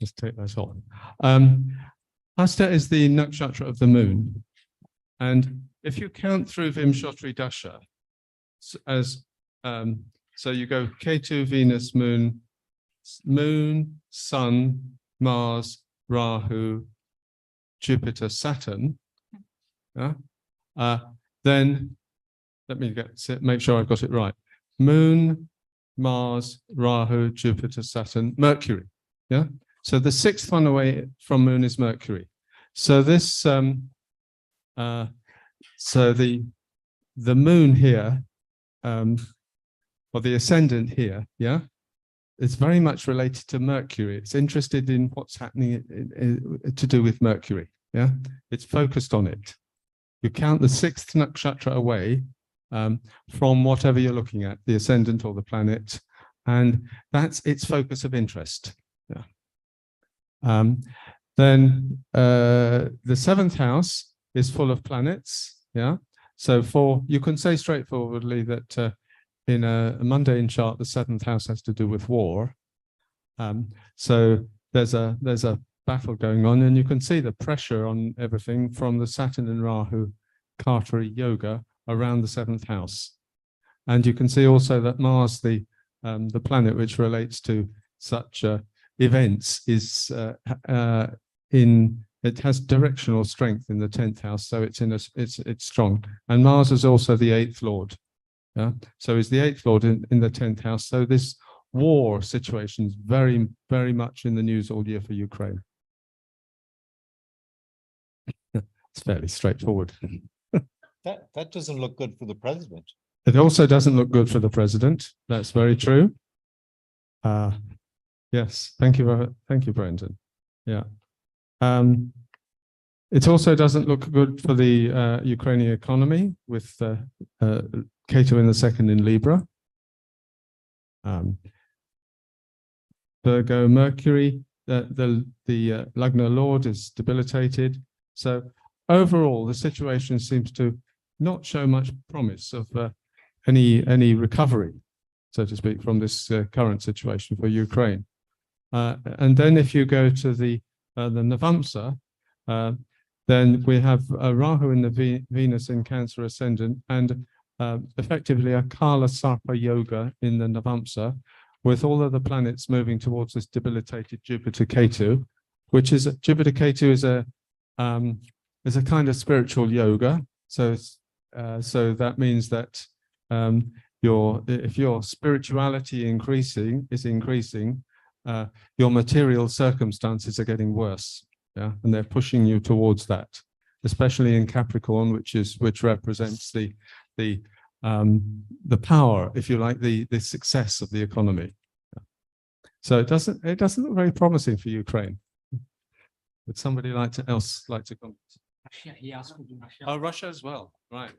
just take that off. Hasta is the nakshatra of the moon. And if you count through Vimshotri Dasha, as so you go Ketu, Venus, Moon, Sun, Mars, Rahu, Jupiter, Saturn. Then let me make sure I've got it right. Moon, Mars, Rahu, Jupiter, Saturn, Mercury. Yeah. So the sixth one away from Moon is Mercury. So this, so the Moon here, or the ascendant here, yeah, is very much related to Mercury. It's interested in what's happening to do with Mercury. Yeah, it's focused on it. You count the sixth nakshatra away from whatever you're looking at, the ascendant or the planet, and that's its focus of interest. Yeah. Then the seventh house is full of planets. Yeah. So you can say straightforwardly that in a mundane chart, the seventh house has to do with war. So there's a battle going on, and you can see the pressure on everything from the Saturn and Rahu Kartari yoga around the seventh house. And you can see also that Mars, the planet which relates to such events, is it has directional strength in the 10th house, so it's strong. And Mars is also the 8th lord. Yeah, so is the 8th lord in the 10th house. So this war situation is very, very much in the news all year for Ukraine. It's fairly straightforward. That doesn't look good for the president. It also doesn't look good for the president. That's very true. Yes, thank you, Brendan. Yeah. It also doesn't look good for the Ukrainian economy with Ketu in the second in Libra. Virgo, Mercury, the Lagna Lord is debilitated. So overall, the situation seems to not show much promise of any recovery, so to speak, from this current situation for Ukraine. And then if you go to the Navamsa, then we have Rahu in the Venus in Cancer ascendant, and effectively a Kala Sarpa yoga in the Navamsa, with all of the planets moving towards this debilitated Jupiter Ketu, which is Jupiter Ketu is a kind of spiritual yoga. So so that means that if your spirituality is increasing, your material circumstances are getting worse. Yeah, and they're pushing you towards that, especially in Capricorn, which represents the power, if you like, the success of the economy. Yeah. So it doesn't look very promising for Ukraine. Would somebody else like to comment? Russia, he asked for Russia. Oh, Russia as well, right.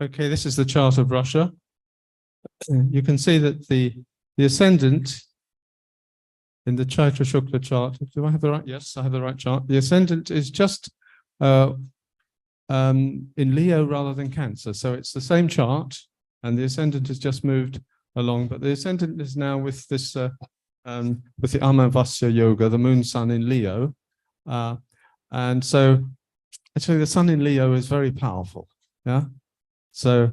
Okay, this is the chart of Russia. You can see that the ascendant in the Chaitra Shukla chart, do I have the right? Yes, I have the right chart. The ascendant is just in Leo rather than Cancer. So it's the same chart, and the ascendant has just moved along, but the ascendant is now with this with the Amavasya yoga, the moon sun in Leo. And so actually the sun in Leo is very powerful. Yeah. So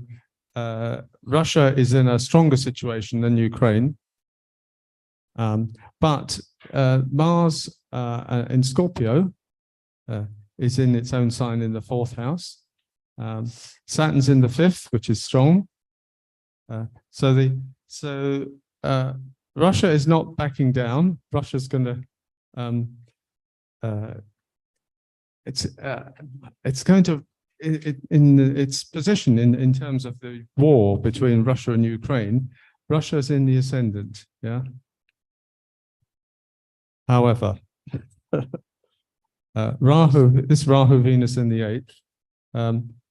Russia is in a stronger situation than Ukraine. But Mars in Scorpio is in its own sign in the 4th house. Saturn's in the 5th, which is strong. So Russia is not backing down. Russia's going to it's going to in its position in terms of the war between Russia and Ukraine. Russia's in the ascendant. Yeah. However, this Rahu Venus in the eighth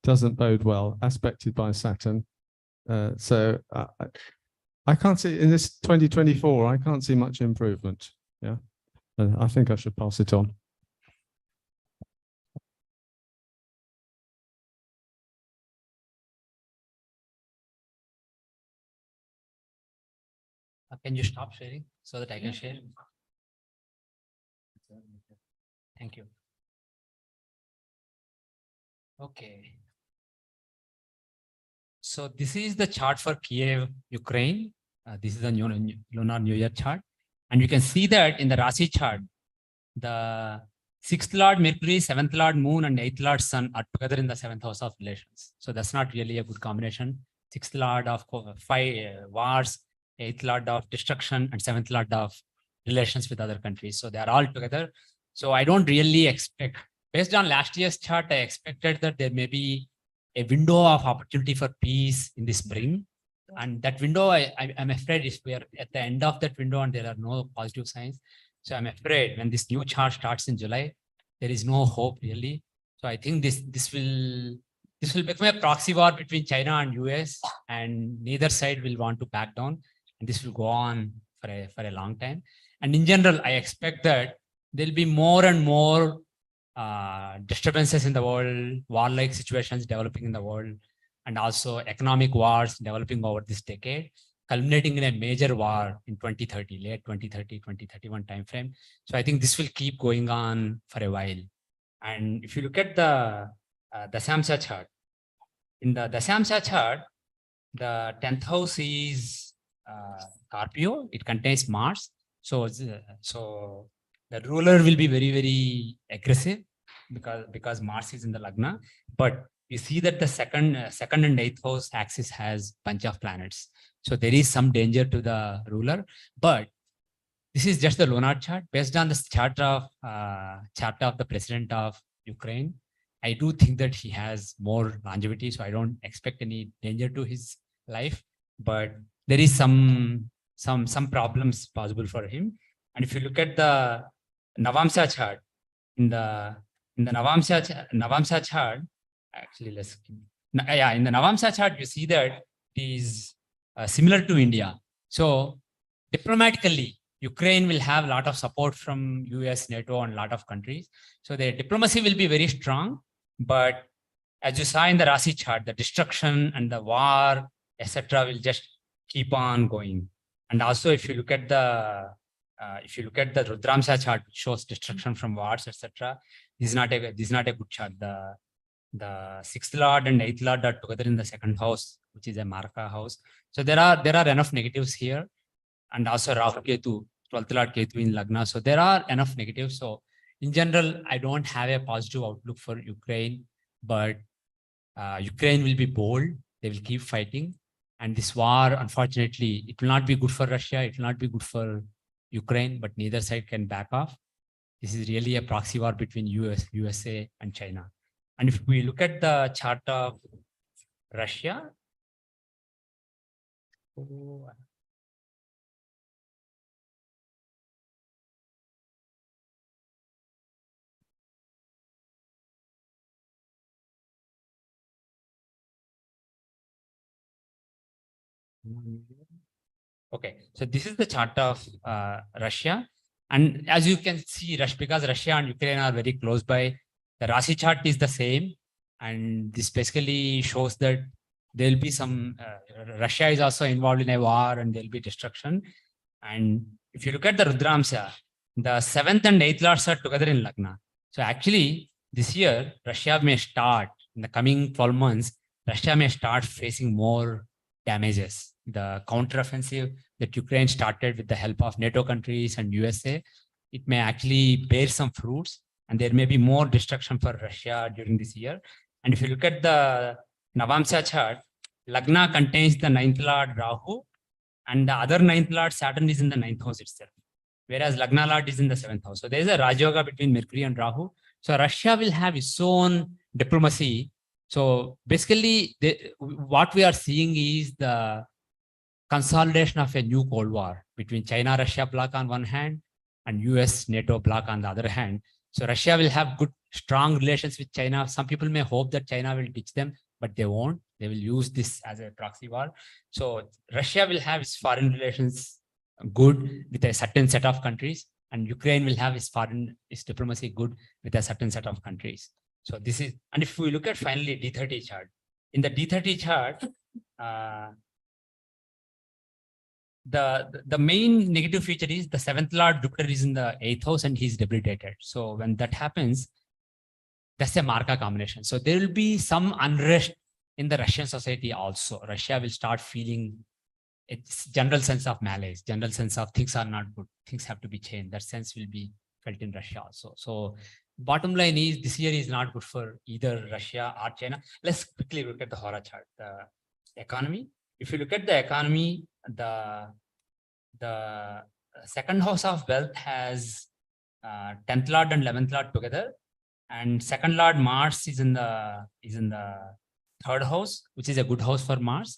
doesn't bode well, aspected by Saturn. So I can't see in this 2024, I can't see much improvement. Yeah, I think I should pass it on. Can you stop sharing so that I can share? Thank you. Okay. So this is the chart for Kiev, Ukraine. This is the lunar New Year chart. And you can see that in the Rasi chart, the 6th Lord Mercury, 7th Lord Moon, and 8th Lord Sun are together in the 7th house of relations. So that's not really a good combination. 6th Lord of wars, 8th Lord of destruction, and 7th Lord of relations with other countries. So they are all together. So I don't really expect, based on last year's chart, I expected that there may be a window of opportunity for peace in the spring. And that window, I'm afraid is we're at the end of that window and there are no positive signs. So I'm afraid when this new chart starts in July, there is no hope really. So I think this will become a proxy war between China and US, and neither side will want to back down. And this will go on for a long time. And in general, I expect that there'll be more and more disturbances in the world, warlike situations developing in the world, and also economic wars developing over this decade, culminating in a major war in 2030, late 2030, 2031 timeframe. So I think this will keep going on for a while. And if you look at the Navamsa chart, in the Navamsa chart, the 10th house is Scorpio. It contains Mars. So the ruler will be very, very aggressive because Mars is in the Lagna. But you see that the second and 8th house axis has bunch of planets. So there is some danger to the ruler. But this is just the lunar chart. Based on the chart of the president of Ukraine, I do think that he has more longevity. So I don't expect any danger to his life. But there is some problems possible for him. And if you look at the Navamsa chart, in the Navamsa chart, actually in the Navamsa chart, you see that it is similar to India. So diplomatically, Ukraine will have a lot of support from US, NATO, and a lot of countries. So their diplomacy will be very strong. But as you saw in the Rasi chart, the destruction and the war, etc., will just keep on going. And also, if you look at the Rudramsa chart, which shows destruction from wars, etc., this is not a good chart. The 6th Lord and 8th Lord are together in the 2nd house, which is a Marca house. So there are enough negatives here, and also Rahu Ketu, 12th Lord Ketu in Lagna. So there are enough negatives. So in general, I don't have a positive outlook for Ukraine, but Ukraine will be bold. They will keep fighting. And this war, unfortunately, it will not be good for Russia. It will not be good for Ukraine, but neither side can back off. This is really a proxy war between USA and China. And if we look at the chart of Russia, okay, so this is the chart of Russia. And as you can see, because Russia and Ukraine are very close by, the Rasi chart is the same. And this basically shows that there will be some, Russia is also involved in a war and there will be destruction. And if you look at the Rudramsa, the 7th and 8th lords are together in Lagna. So actually, this year, Russia may start, in the coming 12 months, Russia may start facing more damages. The counteroffensive that Ukraine started with the help of NATO countries and USA, it may actually bear some fruits, and there may be more destruction for Russia during this year. And if you look at the Navamsa chart, Lagna contains the 9th Lord Rahu, and the other 9th Lord Saturn is in the 9th house itself, whereas Lagna Lord is in the 7th house. So there is a Rajyoga between Mercury and Rahu. So Russia will have its own diplomacy. So basically, what we are seeing is the consolidation of a new Cold War between China-Russia bloc on one hand and US NATO bloc on the other hand. So Russia will have good, strong relations with China. Some people may hope that China will ditch them, but they won't. They will use this as a proxy war. So Russia will have its foreign relations good with a certain set of countries, and Ukraine will have its diplomacy good with a certain set of countries. So this is, and if we look at finally D30 chart, in the D30 chart, the main negative feature is the 7th Lord Jupiter is in the 8th house and he's debilitated. So when that happens, that's a Marca combination. So there will be some unrest in the Russian society also. Russia will start feeling its general sense of malaise, general sense of things are not good, things have to be changed. That sense will be felt in Russia also. So bottom line is this year is not good for either Russia or China. Let's quickly look at the Hora chart, the economy. If you look at the economy, the second house of wealth has 10th Lord and 11th Lord together, and second Lord Mars is in the 3rd house, which is a good house for Mars,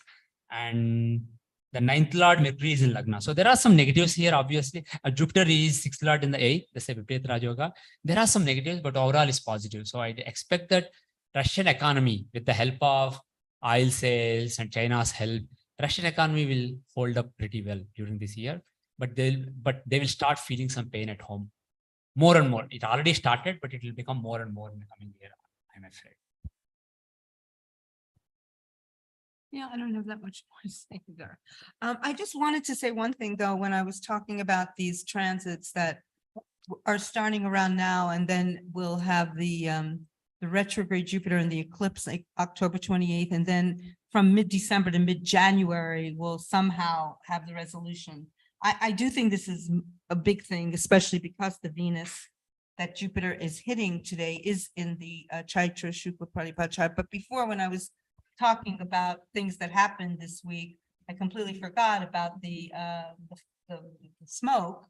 and the 9th Lord Mercury is in Lagna. So there are some negatives here, obviously. Jupiter is 6th Lord in the 8th, that's a Viparit Raj Yoga. There are some negatives, but overall is positive. So I expect that Russian economy, with the help of oil sales and China's help, Russian economy will hold up pretty well during this year, but they will start feeling some pain at home more and more. It already started, but it will become more and more in the coming year, I'm afraid. Yeah, I don't have that much more to say there. I just wanted to say one thing though, when I was talking about these transits that are starting around now, and then we'll have the retrograde Jupiter and the eclipse like October 28th, and then from mid-December to mid-January, we'll somehow have the resolution. I do think this is a big thing, especially because the Venus that Jupiter is hitting today is in the Chaitra Shukla Pradipad chart. But before, when I was talking about things that happened this week, I completely forgot about the smoke,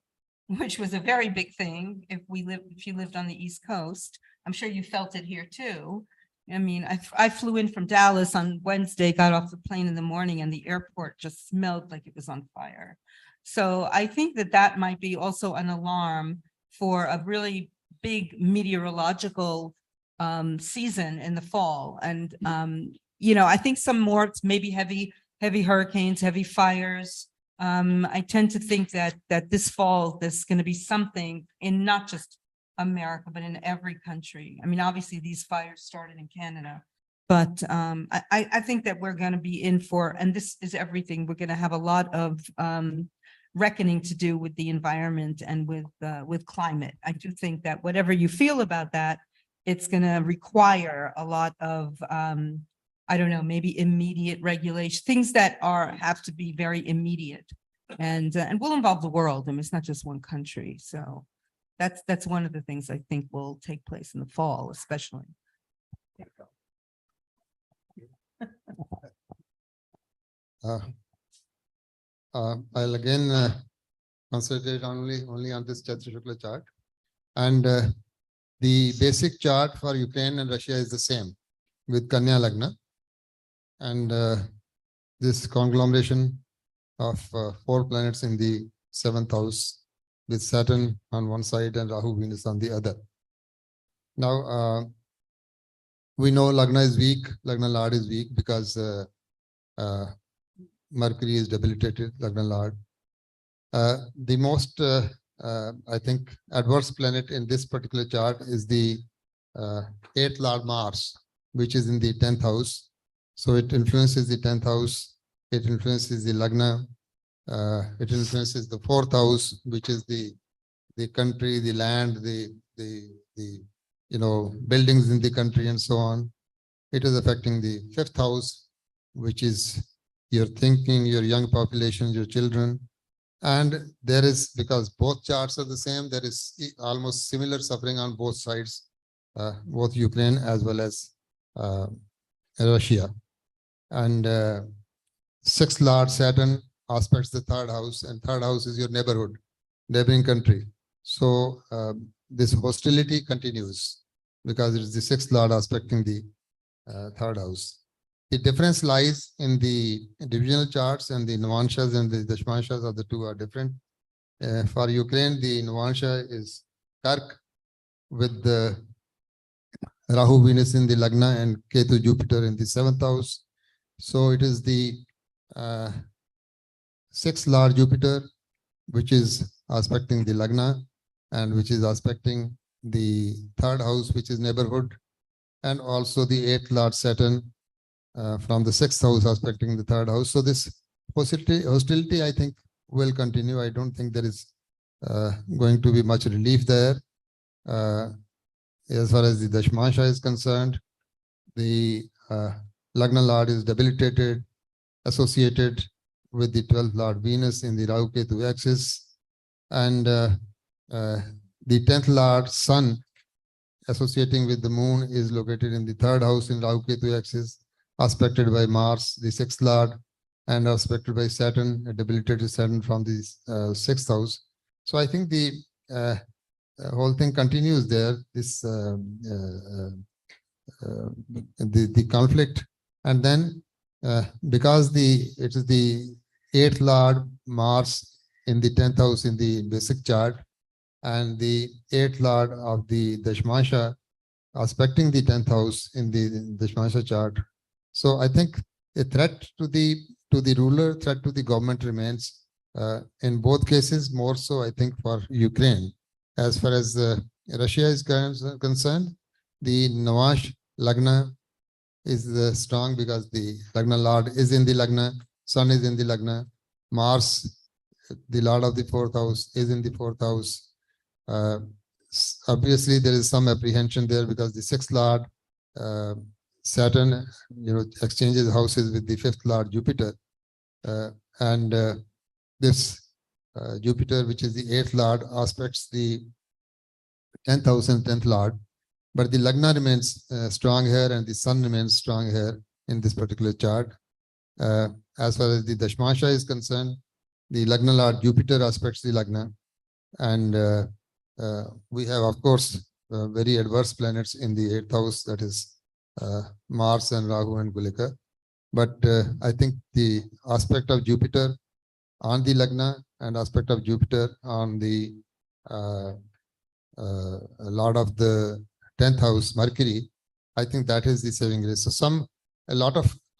which was a very big thing. If you lived on the East Coast, I'm sure you felt it here too. I mean, I flew in from Dallas on Wednesday, got off the plane in the morning, and the airport just smelled like it was on fire. So I think that that might be also an alarm for a really big meteorological season in the fall. And you know, I think some more maybe heavy hurricanes, heavy fires. I tend to think that this fall there's going to be something in not just America, but in every country. I mean, obviously these fires started in Canada, but I think that we're going to be in for, and this is everything, we're going to have a lot of reckoning to do with the environment and with climate. I do think that whatever you feel about that, it's going to require a lot of I don't know, maybe immediate regulation, things that have to be very immediate, and will involve the world. I mean, it's not just one country. So that's one of the things I think will take place in the fall, especially. I'll again concentrate only on this Chaitra Shukla chart, and the basic chart for Ukraine and Russia is the same with Kanya Lagna, and this conglomeration of 4 planets in the 7th house with Saturn on one side and Rahu Venus on the other. Now we know Lagna is weak, Lagna Lord is weak because Mercury is debilitated, Lagna Lord. The most I think adverse planet in this particular chart is the 8th Lord Mars, which is in the 10th house. So it influences the 10th house, it influences the Lagna, it influences the 4th house, which is the country, the land, the you know, buildings in the country and so on. It is affecting the 5th house, which is your thinking, your young population, your children. And there is, because both charts are the same, there is almost similar suffering on both sides, both Ukraine as well as Russia. And 6th Lord Saturn aspects the 3rd house, and 3rd house is your neighborhood, neighboring country. So this hostility continues because it is the 6th Lord aspecting the 3rd house. The difference lies in the divisional charts, and the Navamsas and the Dashmanshas are the two are different. For Ukraine, the Navamsa is Kark with the Rahu Venus in the Lagna and Ketu Jupiter in the 7th house. So it is the 6th Lord Jupiter, which is aspecting the Lagna and which is aspecting the 3rd house, which is neighborhood, and also the 8th Lord Saturn from the 6th house aspecting the 3rd house. So this hostility, I think, will continue. I don't think there is going to be much relief there. As far as the Dashmasha is concerned, the Lagna Lord is debilitated, associated with the 12th Lord Venus in the Rahu Ketu axis, and the 10th Lord Sun associating with the moon is located in the 3rd house in Rahu Ketu axis, aspected by Mars, the 6th Lord, and aspected by Saturn, a debilitated Saturn from the 6th house. So I think the whole thing continues there, this the conflict. And then because it is the 8th Lord Mars in the 10th house in the basic chart, and the 8th Lord of the Dashmasha aspecting the 10th house in the Dashmasha chart. So I think a threat to the ruler, threat to the government remains in both cases, more so I think for Ukraine. As far as Russia is concerned, the Navash Lagna is strong because the Lagna Lord is in the Lagna, Sun is in the Lagna, Mars, the Lord of the 4th house, is in the 4th house. Obviously, there is some apprehension there because the 6th Lord, Saturn, exchanges houses with the 5th Lord Jupiter, and this Jupiter, which is the 8th Lord, aspects the 10th house and 10th Lord, but the Lagna remains strong here and the Sun remains strong here in this particular chart. As far as the Dashmasha is concerned, the Lagna Lord Jupiter aspects the Lagna, and we have, of course, very adverse planets in the 8th house, that is Mars and Rahu and Gulika. But I think the aspect of Jupiter on the Lagna and aspect of Jupiter on the Lord of the 10th house, Mercury, I think that is the saving grace. So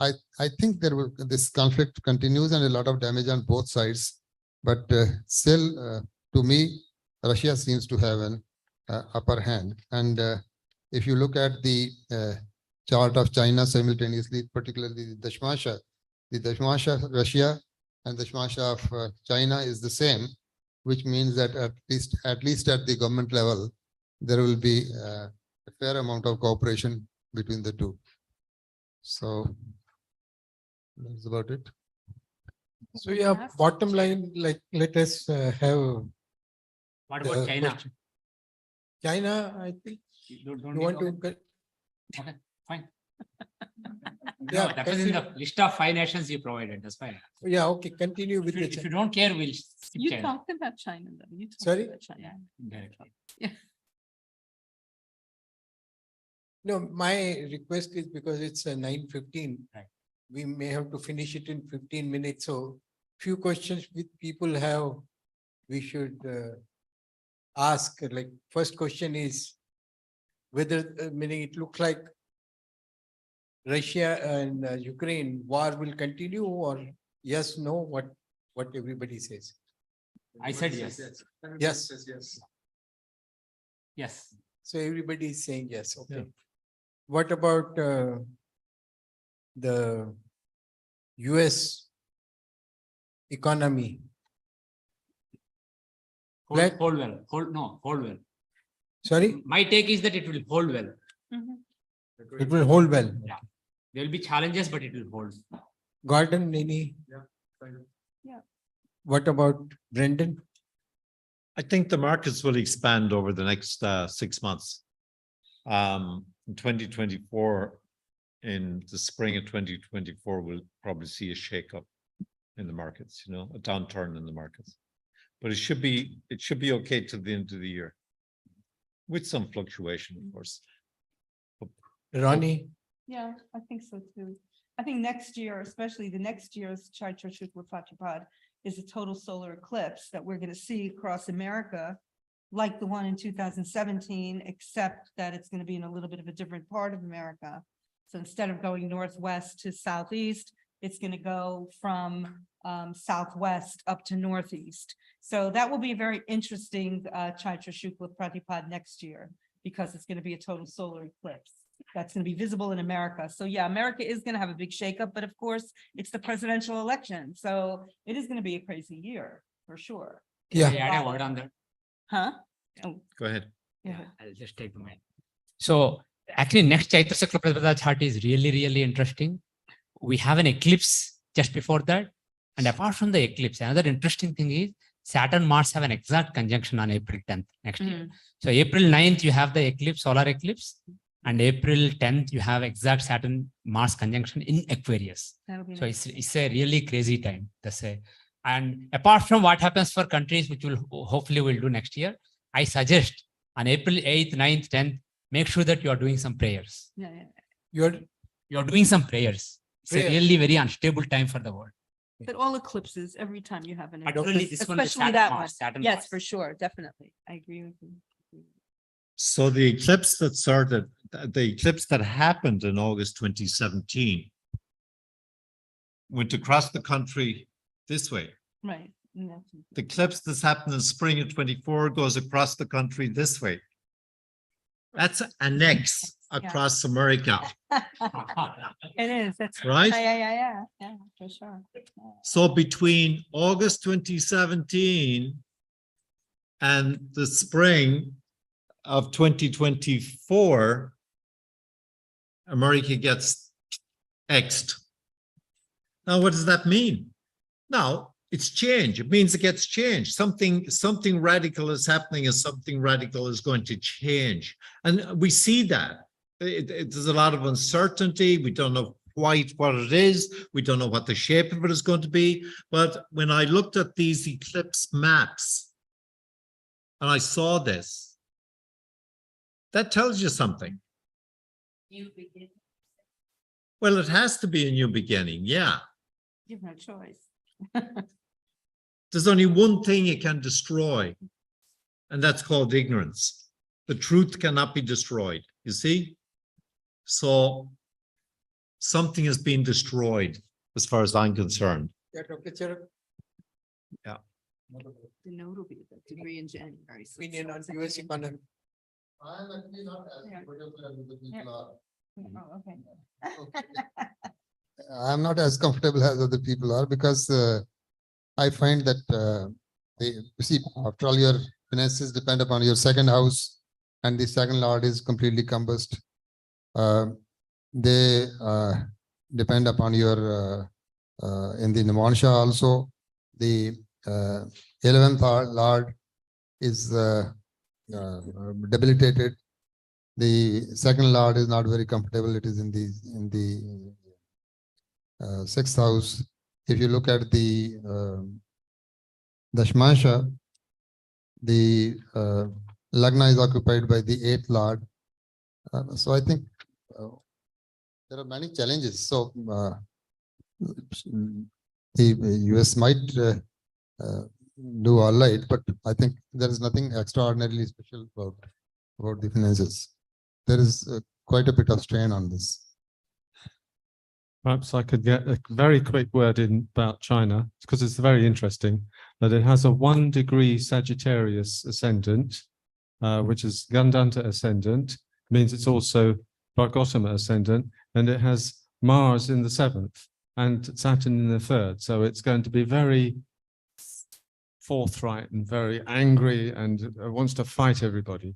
I think this conflict continues and a lot of damage on both sides, but still, to me, Russia seems to have an upper hand. And if you look at the chart of China simultaneously, particularly the Dashmasha Russia and the Dashmasha of China is the same, which means that at least at the government level, there will be a fair amount of cooperation between the two. So that's about it. So yeah, bottom line, like let us have. What about China? question. China, I think Don't you need- want to. Okay, fine. Yeah, No, that was in the list of 5 nations you provided. That's fine. Yeah, okay, continue with If the. you don't care, we'll skip You China talked about China, though. You talked Sorry? about China. directly. No, my request is because it's 9:15. Right. We may have to finish it in 15 minutes. So few questions with people have, we should ask, like first question is whether, meaning it looks like Russia and Ukraine war will continue, or yes, no, what everybody says. I said yes. Yes. Yes. So everybody is saying yes, okay. What about the US economy? Let- Hold well. Hold well. Sorry, My take is that it will hold well. it will hold well. Yeah. There will be challenges, but it will hold. Gordon, any? Yeah. What about Brendan? I think the markets will expand over the next 6 months. In 2024, in the spring of 2024, we'll probably see a shakeup in the markets, a downturn in the markets. But it should be okay till the end of the year, with some fluctuation, of course. Ronnie? Yeah, I think so too. I think next year, especially the next year's Chart Chashut Patipad, is a total solar eclipse that we're going to see across America, like the one in 2017, except that it's going to be in a little bit of a different part of America. So instead of going northwest to southeast, it's going to go from southwest up to northeast. So that will be a very interesting Chaitra Shukla Pratipad next year, because it's going to be a total solar eclipse that's going to be visible in America. So yeah, America is going to have a big shakeup, but of course, it's the presidential election. So it is going to be a crazy year for sure. Yeah. May I add a word on that? Huh? Oh, Go ahead. yeah. I'll just take the mic. So actually next Chaitra Shukla Pratipad chart is really interesting. We have an eclipse just before that. And apart from the eclipse, another interesting thing is Saturn Mars have an exact conjunction on April 10th next year. So April 9th, you have the eclipse, solar eclipse. And April 10th, you have exact Saturn Mars conjunction in Aquarius. That'll be So nice. it's a really crazy time, to say. And apart from what happens for countries, which will hopefully we'll do next year, I suggest on April 8th, 9th, 10th, make sure that you are doing some prayers. Yeah. You're doing some prayers. It's a Prayers. really very unstable time for the world. But all eclipses, every time you have an But only eclipse, this one, the especially Saturn that one. Mars, Saturn Yes, Mars. for sure, definitely. I agree with you. So the eclipse that started, the eclipse that happened in August 2017 went across the country this way. Right. Yeah. The eclipse that's happened in spring of 24 goes across the country this way. That's an X across America, It is, that's. right? Yeah, for sure. So between August 2017 and the spring of 2024, America gets X'd. Now, what does that mean? Now, it's change. It means it gets changed. Something radical is happening, and something radical is going to change. And we see that. There's a lot of uncertainty. We don't know quite what it is. We don't know what the shape of it is going to be. But when I looked at these eclipse maps and I saw this, that tells you something. Well, it has to be a new beginning. Yeah. You have no choice. There's only one thing it can destroy, and that's called ignorance. The truth cannot be destroyed, you see? So something has been destroyed as far as I'm concerned. Yeah, Dr. Charak, The note will be the degree in January. so opinion on it's US okay. economy. I am actually not as Yeah. comfortable as the Yeah. people are. Oh, okay. I'm not as comfortable as other people are, because I find that you see, after all, your finances depend upon your second house, and the second lord is completely combust. They depend upon your in the Navamsa also. The 11th lord is debilitated. The second lord is not very comfortable. It is in the sixth house. If you look at the Dashmasha, the Lagna is occupied by the 8th lord. So I think there are many challenges. So the US might do all right, but I think there is nothing extraordinarily special about the finances. There is quite a bit of strain on this. Perhaps I could get a very quick word in about China, because it's very interesting that it has a 1 degree Sagittarius ascendant, which is Gandanta ascendant, means it's also Vargotama ascendant, and it has Mars in the 7th and Saturn in the 3rd. So it's going to be very forthright and very angry, and wants to fight everybody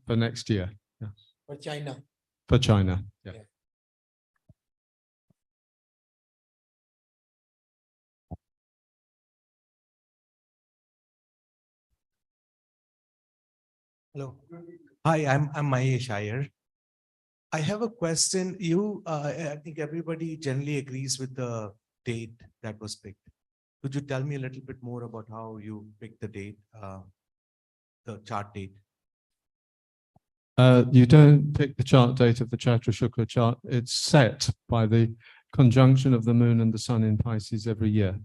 for next year. Yeah. For China. For China. Yeah. Yeah. Hello. Hi, I'm Mahesh Iyer. I have a question. I think everybody generally agrees with the date that was picked. Could you tell me a little bit more about how you picked the date, the chart date? You don't pick the chart date of the Chaitra Shukla chart. It's set by the conjunction of the moon and the sun in Pisces every year.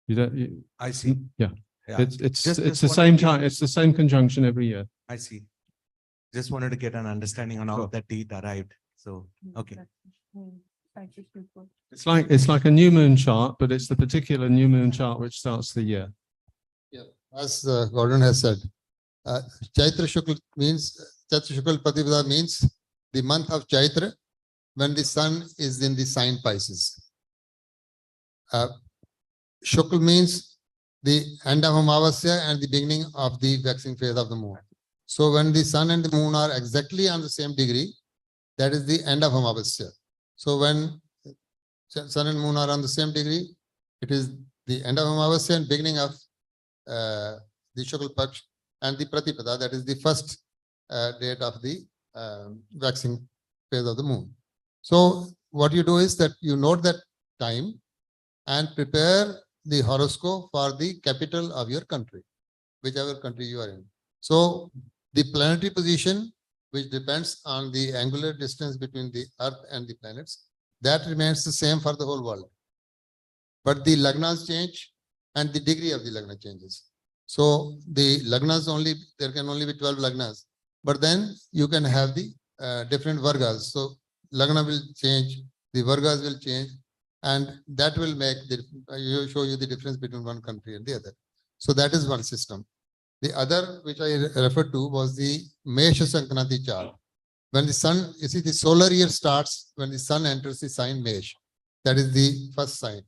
You don't, I see. yeah, Yeah, it's Just the wanted same to- time, it's the same conjunction every year. I see. Just wanted to get an understanding on how Sure. that date arrived. So, okay. It's like a new moon chart, but it's the particular new moon chart which starts the year. As Gordon has said, Chaitra Shukla Pratipada means the month of Chaitra when the sun is in the sign Pisces. Shukla means the end of Amavasya and the beginning of the waxing phase of the moon. So when the sun and the moon are exactly on the same degree, that is the end of Amavasya. So when sun and moon are on the same degree, it is the end of Amavasya and beginning of the Shukla Paksh and the Pratipada, that is the first date of the waxing phase of the moon. So what you do is that you note that time and prepare the horoscope for the capital of your country, whichever country you are in. So the planetary position, which depends on the angular distance between the Earth and the planets, that remains the same for the whole world. But the lagnas change and the degree of the lagna changes. So the lagnas only, there can only be 12 lagnas, but then you can have the different vargas. So lagna will change, the vargas will change, and that will make the show you the difference between one country and the other. So that is one system. The other which I referred to was the Mesha Sankranti chart. When the sun, you see the solar year starts when the sun enters the sign Mesh. That is the first sign.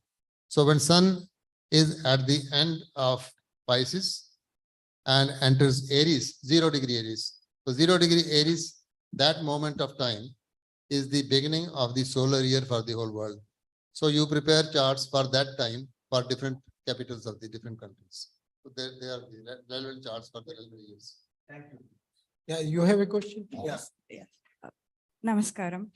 So when sun is at the end of Pisces and enters Aries, 0 degree Aries. So 0 degree Aries, that moment of time is the beginning of the solar year for the whole world. So you prepare charts for that time for different capitals of the different countries. So they are the relevant charts for the relevant years. Thank you. Yeah, you have a question? Yes. Namaskaram.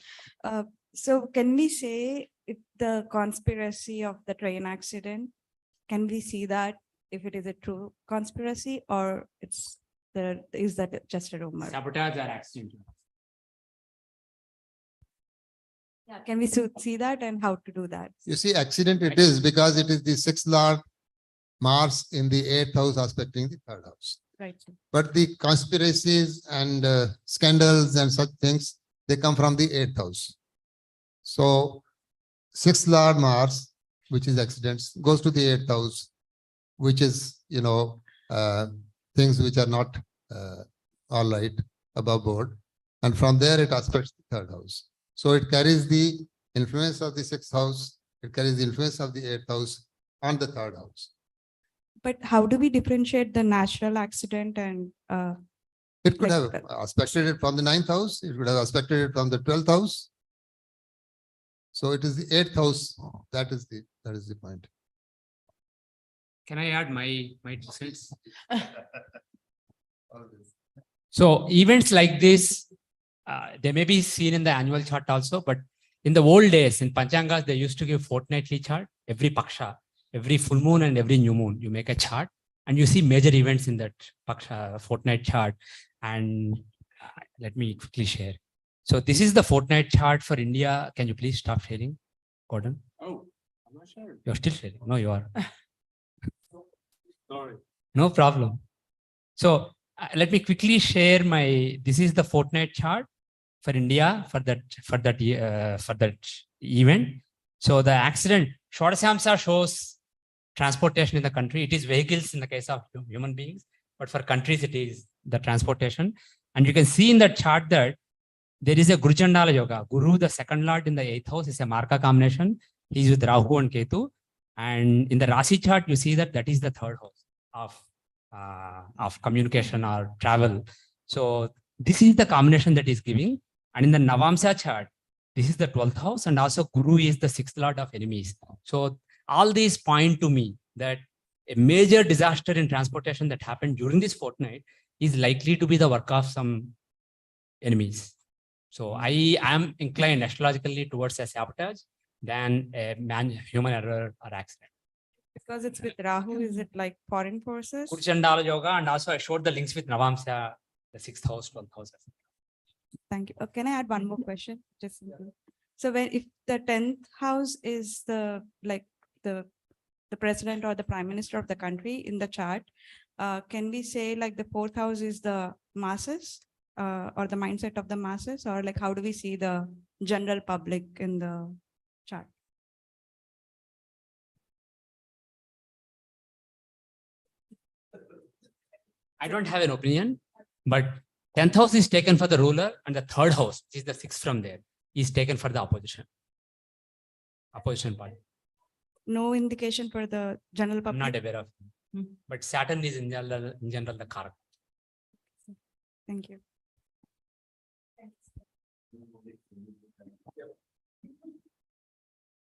So can we say if the conspiracy of the train accident, can we see that if it is a true conspiracy or is that just a rumor? Sabotage or accident. Yeah, can we see that and how to do that? You see, accident it is because it is the 6th Lord Mars in the 8th house aspecting the 3rd house. Right. But the conspiracies and scandals and such things, they come from the 8th house. So 6th Lord Mars, which is accidents, goes to the 8th house, which is, things which are not all right above board. And from there it aspects the 3rd house. So it carries the influence of the 6th house. It carries the influence of the 8th house on the 3rd house. But how do we differentiate the natural accident and It could like have aspected it from the 9th house. It could have aspected it from the 12th house. So it is the 8th house. That is the point. Can I add my 2 cents? So events like this, they may be seen in the annual chart also, but in the old days in Panchangas, they used to give fortnightly chart, every paksha, every full moon and every new moon. You make a chart and you see major events in that paksha fortnight chart. And let me quickly share. So this is the fortnight chart for India. Can you please stop sharing, Gordon? Oh, I'm not sure. You're still sharing. No, you are. Sorry. No problem. So let me quickly share this is the fortnight chart for India for that event. So the accident, Navamsa shows transportation in the country. It is vehicles in the case of human beings, but for countries, it is the transportation. And you can see in that chart that there is a Guru Chandala Yoga. Guru, the 2nd Lord in the 8th house, is a Marca combination. He's with Rahu and Ketu. And in the Rasi chart, you see that is the 3rd house of communication or travel. So this is the combination that is giving. And in the Navamsa chart, this is the 12th house, and also Guru is the 6th Lord of enemies. So all these point to me that a major disaster in transportation that happened during this fortnight is likely to be the work of some enemies. So I am inclined astrologically towards a sabotage than a human error or accident. because it's with Rahu, is it like foreign forces? Guru Chandala Yoga, and also I showed the links with Navamsa, the 6th house, 12th house. Thank you. Can I add one more question? Just so if the 10th house is the the president or the prime minister of the country in the chart, can we say like the fourth house is the masses or the mindset of the masses, or like how do we see the general public in the chart? I don't have an opinion, but 10th house is taken for the ruler and the third house, which is the sixth from there, is taken for the opposition party. No indication for the general I'm public? not aware of. But Saturn is in general the Charak. Thank you.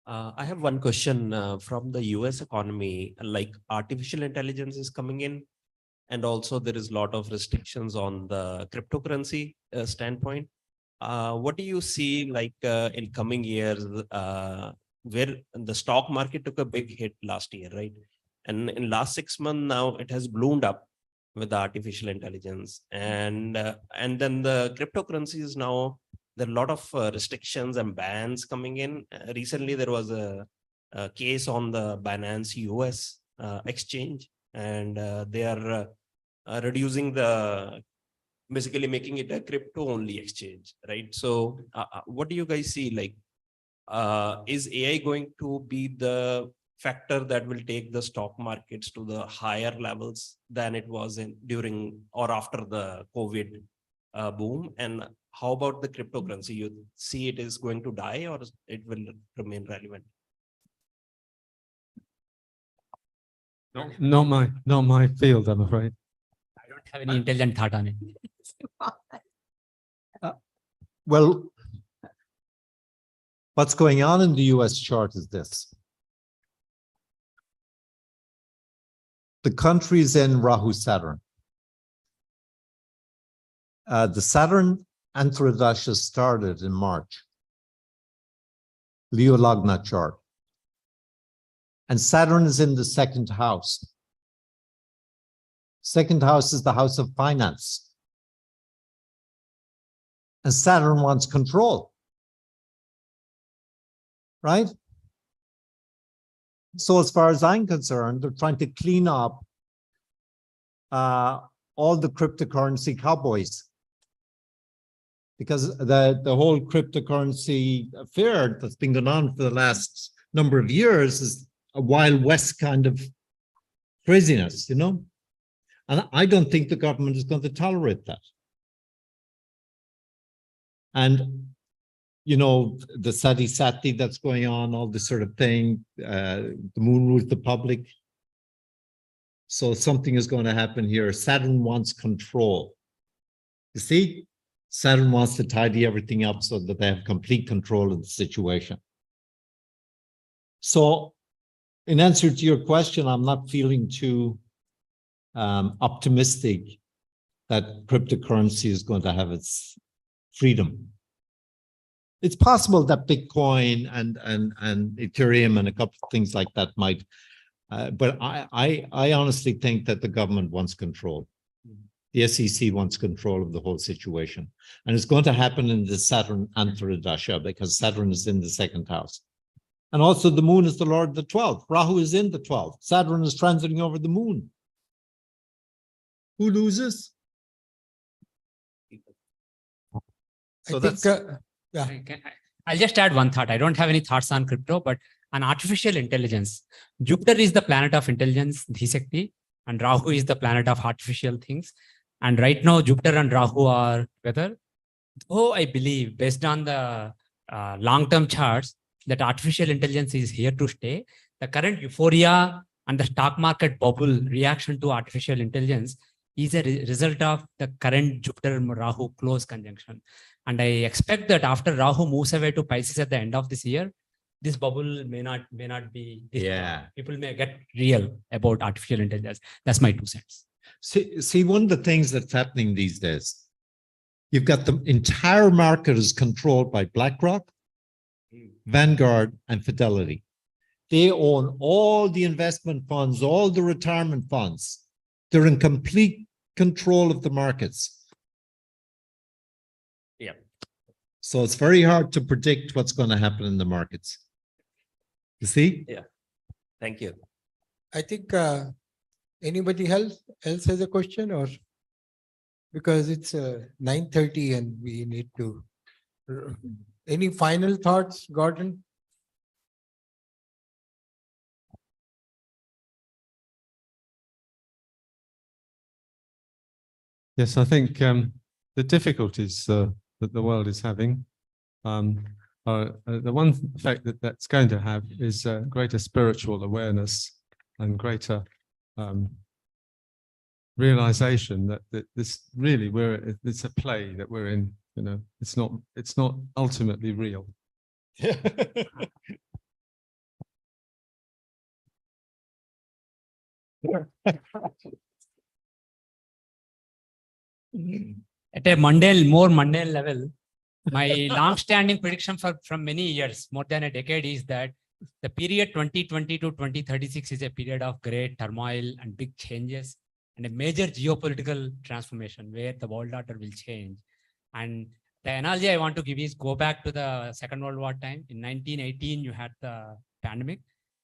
I have one question from the US economy, like artificial intelligence is coming in, and also there is a lot of restrictions on the cryptocurrency standpoint. What do you see like in coming years where the stock market took a big hit last year, right? And in last 6 months now it has bloomed up with the artificial intelligence, and then the cryptocurrencies now there are a lot of restrictions and bans coming in. Recently there was a case on the Binance US exchange, and they are reducing the, basically making it a crypto only exchange, right? So what do you guys see, like is AI going to be the factor that will take the stock markets to the higher levels than it was in during or after the COVID boom? And how about the cryptocurrency? You see it is going to die or it will remain relevant? Not my field, I'm afraid. I don't have any intelligent thought on it. Well, what's going on in the US chart is this. The country's in Rahu Saturn. The Saturn Antradasha started in March. Leo Lagna chart. And Saturn is in the second house. Second house is the house of finance. And Saturn wants control. Right? So as far as I'm concerned, they're trying to clean up all the cryptocurrency cowboys. Because the whole cryptocurrency affair that's been going on for the last number of years is a Wild West kind of craziness, you know? And I don't think the government is going to tolerate that. And, you know, the sati that's going on, all this sort of thing, the moon rules the public. So something is going to happen here. Saturn wants control. You see? Saturn wants to tidy everything up so that they have complete control of the situation. So in answer to your question, I'm not feeling too optimistic that cryptocurrency is going to have its freedom. It's possible that Bitcoin and Ethereum and a couple of things like that might, but I honestly think that the government wants control. The SEC wants control of the whole situation. And it's going to happen in the Saturn Antradasha because Saturn is in the second house. And also the moon is the lord of the 12th. Rahu is in the 12th. Saturn is transiting over the moon. Who loses? So that's... I'll just add one thought. I don't have any thoughts on crypto, but on artificial intelligence, Jupiter is the planet of intelligence, Dhisakti, and Rahu is the planet of artificial things. And right now, Jupiter and Rahu are together. Though I believe, based on the long-term charts, that artificial intelligence is here to stay. The current euphoria and the stock market bubble reaction to artificial intelligence is a result of the current Jupiter-Rahu close conjunction. And I expect that after Rahu moves away to Pisces at the end of this year, this bubble may not be. Yeah. People may get real about artificial intelligence. That's my 2 cents. See, one of the things that's happening these days, you've got the entire market is controlled by BlackRock, Vanguard, and Fidelity. They own all the investment funds, all the retirement funds. They're in complete control of the markets. Yeah. So it's very hard to predict what's going to happen in the markets. You see? Yeah. Thank you. I think anybody else has a question or? Because it's 9:30 and we need to. Any final thoughts, Gordon? Yes, I think the difficulties that the world is having, the one effect that that's going to have is greater spiritual awareness and greater realization that this really it's a play that we're in. You know, it's not ultimately real. At a more mundane level, my long-standing prediction from many years, more than a decade, is that the period 2020 to 2036 is a period of great turmoil and big changes and a major geopolitical transformation where the world order will change. And the analogy I want to give is go back to the Second World War time. In 1918, you had the pandemic.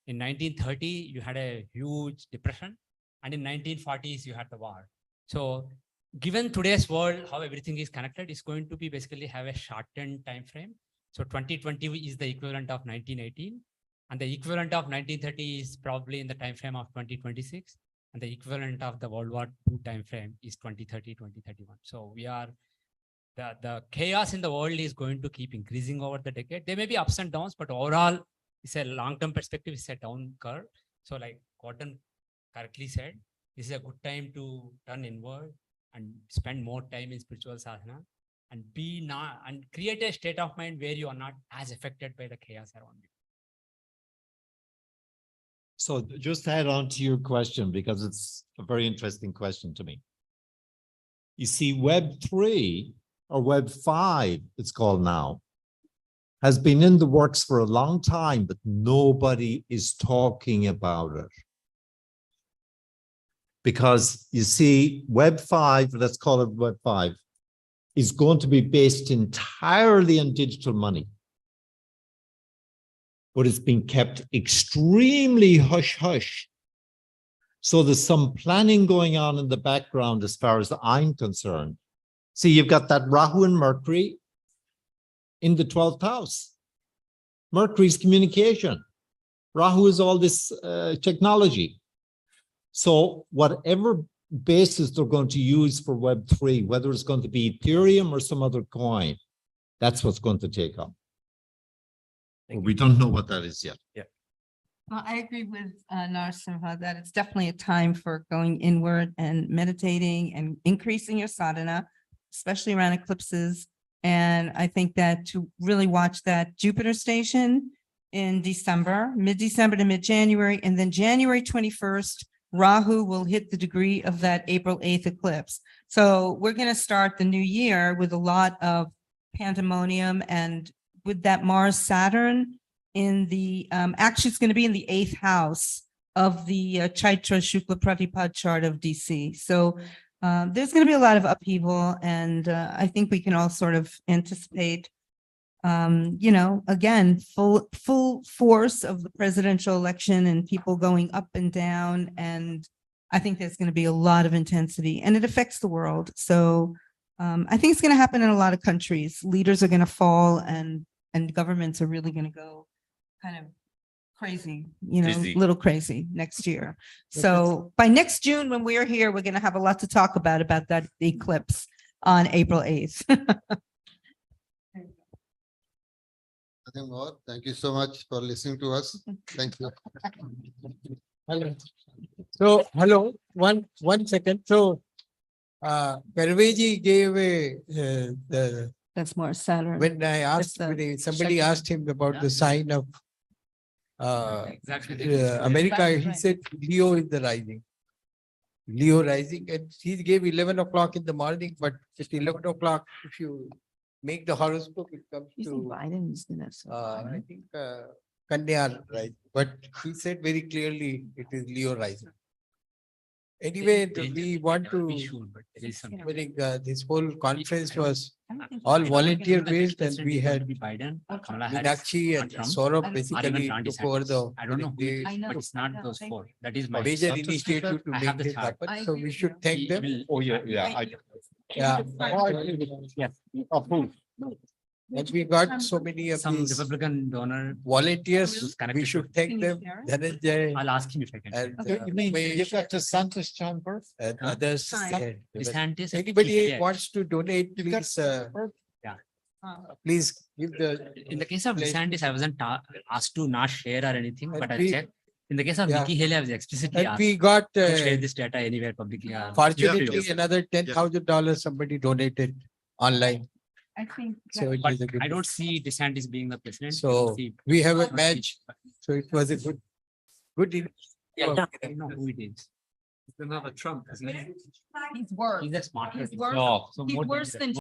In 1930, you had a huge depression. And in 1940s, you had the war. So given today's world, how everything is connected, is going to be basically have a shortened time frame. So 2020 is the equivalent of 1918. And the equivalent of 1930 is probably in the time frame of 2026. And the equivalent of the World War II time frame is 2030, 2031. So we are, the chaos in the world is going to keep increasing over the decade. There may be ups and downs, but overall, it's a long-term perspective, it's a down curve. So like Gordon correctly said, this is a good time to turn inward and spend more time in spiritual sadhana and create a state of mind where you are not as affected by the chaos around you. So just to add on to your question, because it's a very interesting question to me. You see, Web3 or Web5, it's called now, has been in the works for a long time, but nobody is talking about it. Because you see, Web5, let's call it Web5, is going to be based entirely on digital money. But it's been kept extremely hush-hush. So there's some planning going on in the background as far as I'm concerned. See, you've got that Rahu and Mercury in the 12th house. Mercury's communication. Rahu is all this technology. So whatever basis they're going to use for Web3, whether it's going to be Ethereum or some other coin, that's what's going to take off. Well, we don't know what that is yet. Yeah. Well, I agree with Narasimha that it's definitely a time for going inward and meditating and increasing your sadhana, especially around eclipses. And I think that to really watch that Jupiter station in December, mid-December to mid-January, and then January 21st, Rahu will hit the degree of that April 8th eclipse. So we're going to start the new year with a lot of pandemonium, and with that Mars Saturn in the, actually it's going to be in the 8th house of the Chaitra Shukla Pratipad chart of DC. So there's going to be a lot of upheaval, and I think we can all sort of anticipate, you know, again, full force of the presidential election and people going up and down. And I think there's going to be a lot of intensity, and it affects the world. So I think it's going to happen in a lot of countries. Leaders are going to fall, and governments are really going to go kind of crazy, you know, Dizzy. little crazy next year. So by next June, when we're here, we're going to have a lot to talk about that eclipse on April 8th. Nothing more. Thank you so much for listening to us. Thank you. Hello. So, hello, one second. So, Parveji gave the, That's more Saturn. when I asked, the when somebody second. asked him about the sign of Exactly. America, he said Leo is the rising. Leo rising, and he gave 11 o'clock in the morning, but just 11 o'clock, if you make the horoscope, it comes You think to, Biden is gonna I think, Kanya, right? But he said very clearly it is Leo rising. Anyway, we want to, I think this whole conference was I don't think all I don't volunteer think the next based, and president we is going to had be Biden, Kamala Harris, Meenakshi and Trump, Saurabh or even basically Ron took over DeSantis. the I don't know who, it they- is, but it's not those four. That is my. major Sutton initiative to I have make the this chart. happen. I So agree we with should you. thank He them. will- Oh, yeah, yeah. Yeah. Yes, And we got so many of some these Republican donor. volunteers. We connected should to- thank Can you them. share it? Dhananjay I'll ask him if I can. and Okay. You mean, you Umesh got DeSantis, John Burke? and Huh? others. Sign. Yeah, they were- DeSantis. and Anybody PVR. wants to donate, You got please, Burke? please give the. In the case of Pledge. DeSantis, I wasn't asked to not share or anything, And but I we- checked. In the case of Yeah. Nikki Haley, I was explicitly And asked we got, to share this data anywhere publicly. fortunately, another $10,000 somebody donated online. I think. So it But was a good. I don't see DeSantis being the president. So See, we have a I don't see- match. So it was a good. Yeah, I know who it is. It's another Trump, isn't it? He's worse. He's a smarter. He's worse. No. So He's more worse dangerous. than